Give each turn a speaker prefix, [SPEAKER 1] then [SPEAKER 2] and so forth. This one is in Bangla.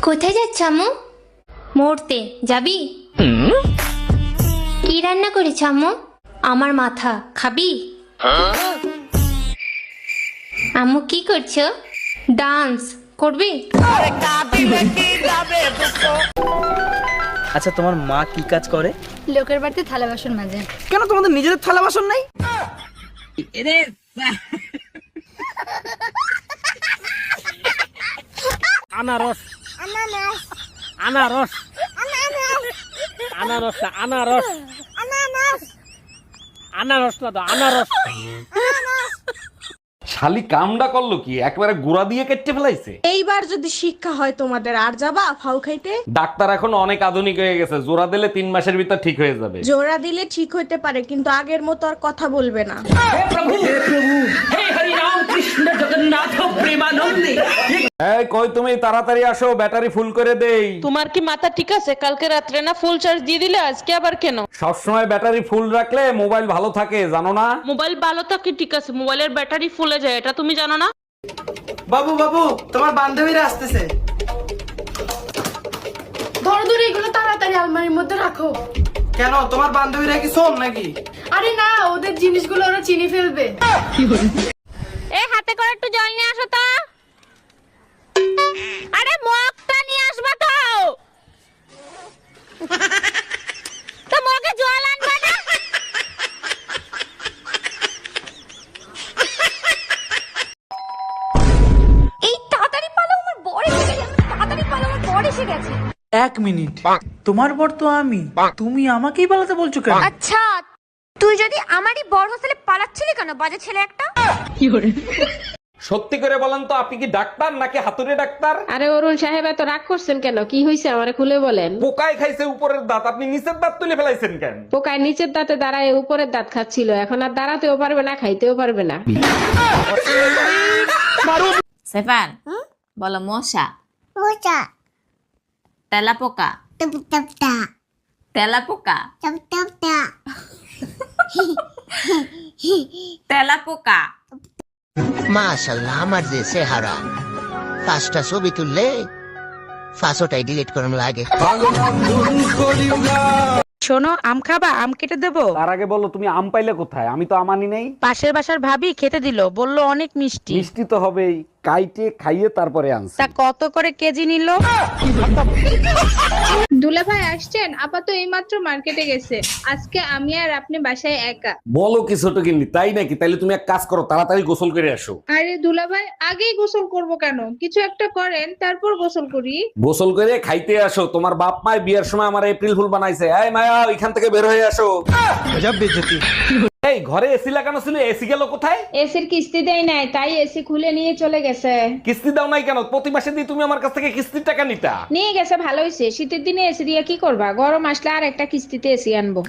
[SPEAKER 1] কোথায় যাচ্ছ আম্মু? মরতে যাবি? কি রান্না করেছ আম্মু? আমার মাথা খাবি? আম্মু কি করছো? ডান্স করবি?
[SPEAKER 2] আচ্ছা, তোমার মা কি কাজ করে?
[SPEAKER 3] লোকের বাড়িতে থালা বাসন মাজে।
[SPEAKER 2] কেন তোমাদের নিজেদের থালা বাসন নাই?
[SPEAKER 4] আনারস আনারস আনারস আনারস আনারস না তো আনারস।
[SPEAKER 5] শালি কামডা করলো কি, একবারে গুড়া দিয়ে কেটে ফেলাইছে।
[SPEAKER 6] এইবার যদি শিক্ষা হয় তোমাদের, আর যাবা ফাউ খাইতে?
[SPEAKER 5] ডাক্তার এখন অনেক আধুনিক হয়ে গেছে, জোড়া দিলে 3 মাসের ভিতর ঠিক হয়ে যাবে।
[SPEAKER 6] জোড়া দিলে ঠিক হইতে পারে, কিন্তু আগের মতো আর কথা বলবে না।
[SPEAKER 5] এই কই তুমি, তাড়াতাড়ি আসো, ব্যাটারি ফুল করে দেই।
[SPEAKER 7] তোমার কি মাথা ঠিক আছে? কালকে রাত্রে না ফুল চার্জ দিয়ে দিলে, আজকে আবার কেন?
[SPEAKER 5] সবসময় ব্যাটারি ফুল রাখলে মোবাইল ভালো থাকে, জানো না?
[SPEAKER 7] মোবাইল ভালো থাকে ঠিক আছে, মোবাইলের ব্যাটারি ফুলে যায়, এটা তুমি জানো না?
[SPEAKER 2] বাবু বাবু, তোমার বান্ধবীরা আসতেছে।
[SPEAKER 3] ধরো ধরে এগুলো তাড়াতাড়ি আলমারির মধ্যে রাখো।
[SPEAKER 2] কেন, তোমার বান্ধবীরা কি শোন নাকি?
[SPEAKER 3] আরে না, ওদের জিনিসগুলো ওরা চিনি ফেলবে।
[SPEAKER 1] এ হাতে করে একটু জল নিয়ে আসো তো। আরে মগটা নিয়ে আসবা তো। তো মগে জল আনবা না? এই তাড়াতাড়ি পালো, আমার বর এসে গেছে। তাড়াতাড়ি পালো, আমার বর এসে গেছে।
[SPEAKER 8] 1 মিনিট, তোমার বর তো আমি, তুমি আমাকেই পালাতে বলছো কেন?
[SPEAKER 1] আচ্ছা, তুই যদি আমারই বর হোস্টেলে পালাচ্ছিলি কেন, বাজে ছেলে একটা?
[SPEAKER 5] সত্যি করে বলেন তো, আপনি কি ডাক্তার নাকি হাতুড়ে ডাক্তার?
[SPEAKER 9] আরে অরুণ সাহেব, এত রাগ করছেন কেন? কি হয়েছে আমারে খুলে বলেন।
[SPEAKER 5] পোকায় খাইছে উপরের দাঁত, আপনি নিচের দাঁত তুলে ফেলাইছেন কেন?
[SPEAKER 9] পোকায় নিচের দাঁতে দাঁড়ায় উপরের দাঁত খাচ্ছিল, এখন আর দাঁড়াতেও পারবে না, খাইতেও পারবে না।
[SPEAKER 10] সেফান বলো মশা
[SPEAKER 1] মোচা
[SPEAKER 10] তেলাপোকা
[SPEAKER 1] টপ টপ টা
[SPEAKER 10] তেলাপোকা
[SPEAKER 1] টপ টপ টা
[SPEAKER 10] তেলাপোকা।
[SPEAKER 11] মাশাআল্লাহ, আমার যে চেহারা, 5টা ছবি তুললে 5টাই ডিলিট করম লাগে।
[SPEAKER 6] শোনো, আম খাবা? আম কেটে দেবো?
[SPEAKER 5] তার আগে বলো, তুমি আম পাইলে কোথায়? আমি তো আমানি নেই।
[SPEAKER 6] পাশের বাসার ভাবি খেতে দিল, বলল অনেক মিষ্টি।
[SPEAKER 5] মিষ্টি তো হবেই, কাইটে খাইয়ে তারপরে আনছি।
[SPEAKER 6] তা কত করে কেজি নিল?
[SPEAKER 3] দুলা ভাই আসছেন? আপা তো এইমাত্র মার্কেটে গেছে। আজকে আমি আর আপনি বাসায় একা।
[SPEAKER 5] বলো কি ছোট কিন্নি, তাই নাকি? তাইলে তুমি এক কাজ করো, তাড়াতাড়ি গোসল করে আসো।
[SPEAKER 3] আরে দুলা ভাই, আগেই গোসল করব কেন? কিছু একটা করেন, তারপর গোসল করি।
[SPEAKER 5] গোসল করে খাইতে আসো। তোমার বাপ মায়ের বিয়ের সময় আমার এপ্রিল ফুল বানাইছে। এই মায়া, এখান থেকে বের হয়ে আসো। এই ঘরে এসি লাগানো ছিল, এসি গেল কোথায়?
[SPEAKER 9] এসির কিস্তি দেয় নাই, তাই এসি খুলে নিয়ে চলে গেছে।
[SPEAKER 5] কিস্তি দাও নাই কেন? প্রতি মাসে দিয়ে তুমি আমার কাছ থেকে কিস্তির টাকা নিতা।
[SPEAKER 9] নিয়ে গেছে, ভালো হয়েছে। শীতের দিনে এসি দিয়ে কি করবা? গরম আসলে আর একটা কিস্তিতে এসি আনবো।